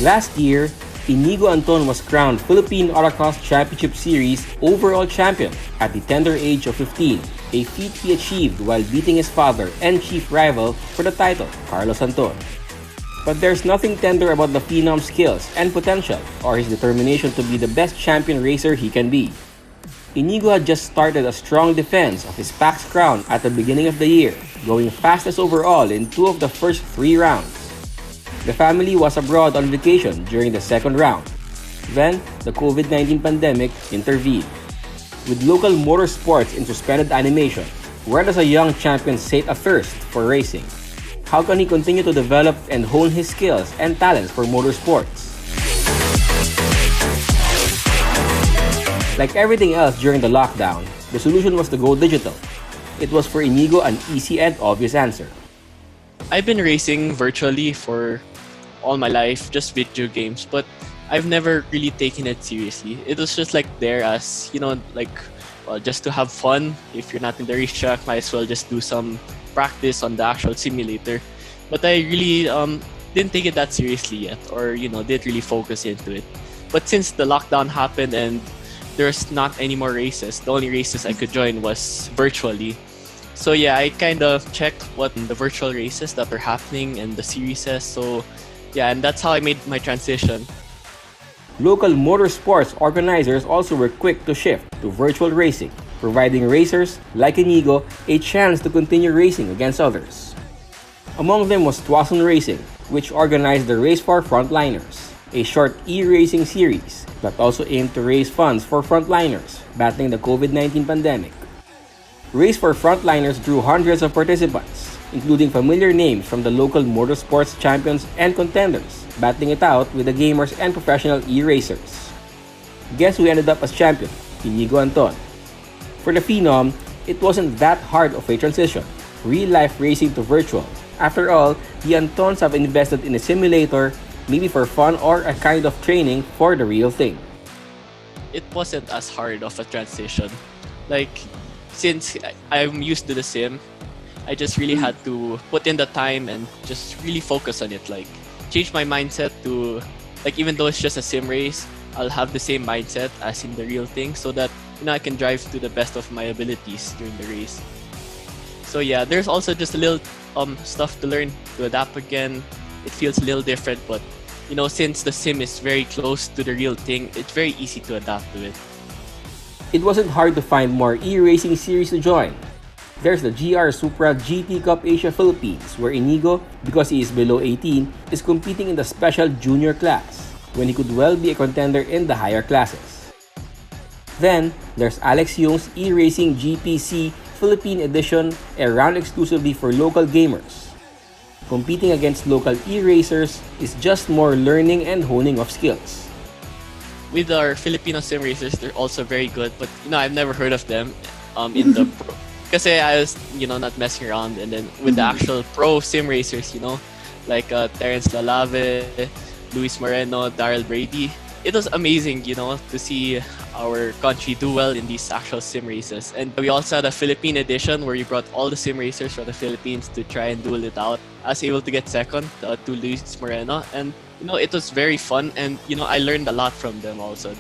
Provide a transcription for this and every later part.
Last year, Iñigo Anton was crowned Philippine Autocross Championship Series overall champion at the tender age of 15, a feat he achieved while beating his father and chief rival for the title, Carlos Anton. But there's nothing tender about the phenom's skills and potential or his determination to be the best champion racer he can be. Iñigo had just started a strong defense of his PAX crown at the beginning of the year, going fastest overall in 2 of the first 3 rounds. The family was abroad on vacation during the second round. Then, the COVID-19 pandemic intervened. With local motorsports in suspended animation, where does a young champion sate a thirst for racing? How can he continue to develop and hone his skills and talents for motorsports? Like everything else during the lockdown, the solution was to go digital. It was for Iñigo an easy and obvious answer. I've been racing virtually for all my life, just video games, but I've never really taken it seriously. It was just like there as, just to have fun. If you're not in the racetrack, might as well just do some practice on the actual simulator. But I really didn't take it that seriously yet, or didn't really focus into it. But since the lockdown happened and there's not any more races, the only races I could join was virtually. So yeah, I kind of checked what the virtual races that were happening and the series. So yeah, and that's how I made my transition. Local motorsports organizers also were quick to shift to virtual racing, providing racers like Iñigo a chance to continue racing against others. Among them was Tuason Racing, which organized the Race for Frontliners, a short e-racing series that also aimed to raise funds for frontliners battling the COVID-19 pandemic. Race for Frontliners drew hundreds of participants, including familiar names from the local motorsports champions and contenders, battling it out with the gamers and professional e-racers. Guess who ended up as champion? Iñigo Anton. For the phenom, it wasn't that hard of a transition, real-life racing to virtual. After all, the Antons have invested in a simulator, maybe for fun or a kind of training for the real thing. It wasn't as hard of a transition. Since I'm used to the sim, I just really had to put in the time and just really focus on it. Change my mindset to, even though it's just a sim race, I'll have the same mindset as in the real thing so that, I can drive to the best of my abilities during the race. So yeah, there's also just a little stuff to learn to adapt again. It feels a little different, but, since the sim is very close to the real thing, it's very easy to adapt to it. It wasn't hard to find more e-racing series to join. There's the GR Supra GT Cup Asia Philippines, where Iñigo, because he is below 18, is competing in the special junior class, when he could well be a contender in the higher classes. Then, there's Alex Young's e-racing GPC Philippine Edition, a round exclusively for local gamers. Competing against local e-racers is just more learning and honing of skills. With our Filipino sim racers, they're also very good, but I've never heard of them in the pro. Kasi I was, not messing around. And then with the actual pro sim racers, like Terence Lalave, Luis Moreno, Daryl Brady, it was amazing, to see our country do well in these actual sim races. And we also had a Philippine edition where we brought all the sim racers from the Philippines to try and duel it out. I was able to get second to Luis Moreno, and it was very fun, and I learned a lot from them also.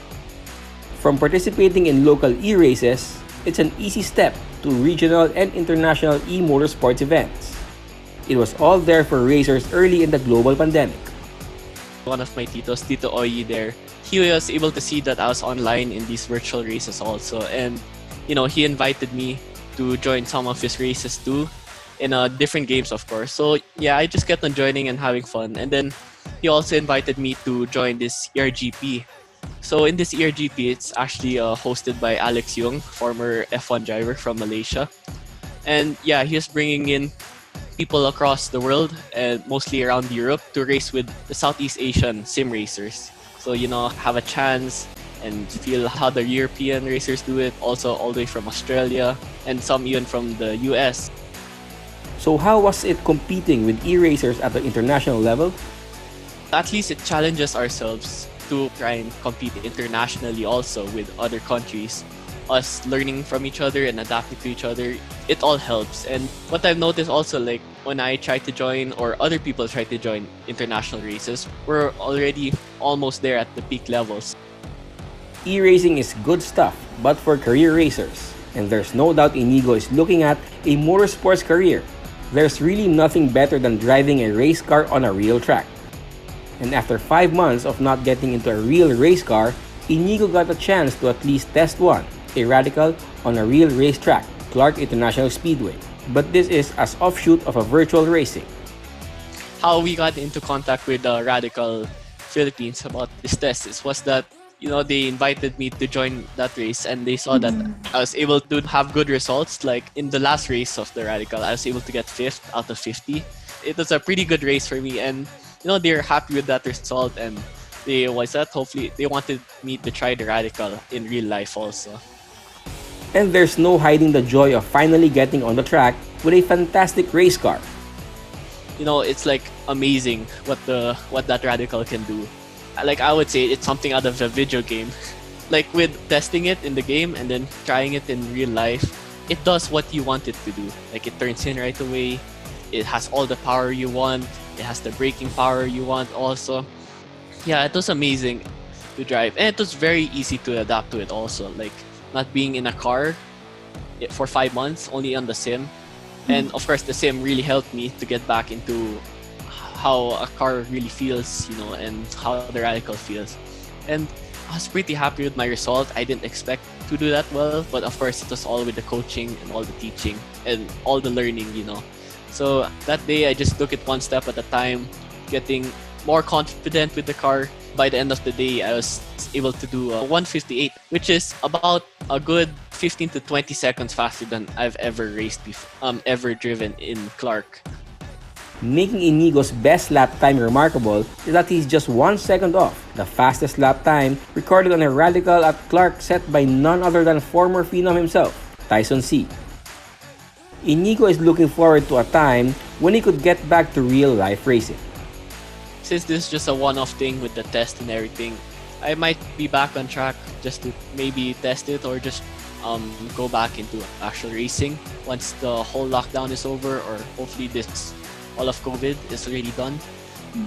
From participating in local e-races, it's an easy step to regional and international e-motorsports events. It was all there for racers early in the global pandemic. One of my titos, Tito Oyi there, he was able to see that I was online in these virtual races also, and he invited me to join some of his races too, in different games of course. So yeah, I just kept on joining and having fun, and then he also invited me to join this ERGP. So in this ERGP, it's actually hosted by Alex Young, former F1 driver from Malaysia. And yeah, he was bringing in people across the world and mostly around Europe to race with the Southeast Asian sim racers. So, have a chance and feel how the European racers do it, also all the way from Australia and some even from the US. So how was it competing with e-racers at the international level? At least it challenges ourselves to try and compete internationally also with other countries. us learning from each other and adapting to each other, it all helps. And what I've noticed also, like when I try to join or other people try to join international races, we're already almost there at the peak levels. E-racing is good stuff, but for career racers. And there's no doubt Iñigo is looking at a motorsports career. There's really nothing better than driving a race car on a real track. And after 5 months of not getting into a real race car, Iñigo got a chance to at least test one, a Radical, on a real racetrack, Clark International Speedway. But this is as offshoot of a virtual racing. How we got into contact with Radical Philippines about this test was that, you know, they invited me to join that race, and they saw that I was able to have good results. Like in the last race of the Radical, I was able to get 5th out of 50. It was a pretty good race for me, and you know, they're happy with that result, and hopefully they wanted me to try the Radical in real life also. And there's no hiding the joy of finally getting on the track with a fantastic race car. You know, it's like amazing what that Radical can do. Like I would say it's something out of a video game. Like with testing it in the game and then trying it in real life, it does what you want it to do. Like it turns in right away. It has all the power you want. It has the braking power you want also. Yeah, it was amazing to drive. And it was very easy to adapt to it also. Like not being in a car for 5 months, only on the sim. And of course, the sim really helped me to get back into how a car really feels, you know, and how the Radical feels. And I was pretty happy with my result. I didn't expect to do that well, but of course it was all with the coaching and all the teaching and all the learning, you know. So that day I just took it one step at a time, getting more confident with the car. By the end of the day, I was able to do 158, which is about a good 15 to 20 seconds faster than I've ever raced before, ever driven in Clark. Making Iñigo's best lap time remarkable is that he's just 1 second off the fastest lap time recorded on a Radical at Clark set by none other than former phenom himself, Tyson C. Iñigo is looking forward to a time when he could get back to real-life racing. Since this is just a one-off thing with the test and everything, I might be back on track just to maybe test it or just go back into actual racing once the whole lockdown is over, or hopefully this all of COVID is already done.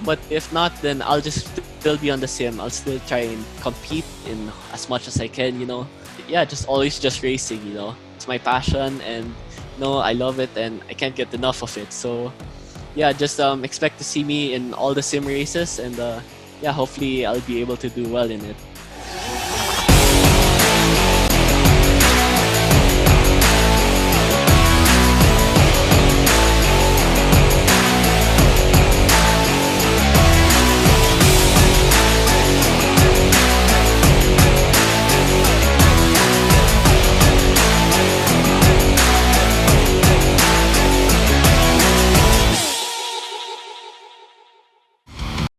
But if not, then I'll just still be on the sim. I'll still try and compete in as much as I can, you know. Yeah, just always just racing, you know. It's my passion, and you know, I love it and I can't get enough of it. So yeah, just expect to see me in all the sim races, and yeah, hopefully I'll be able to do well in it.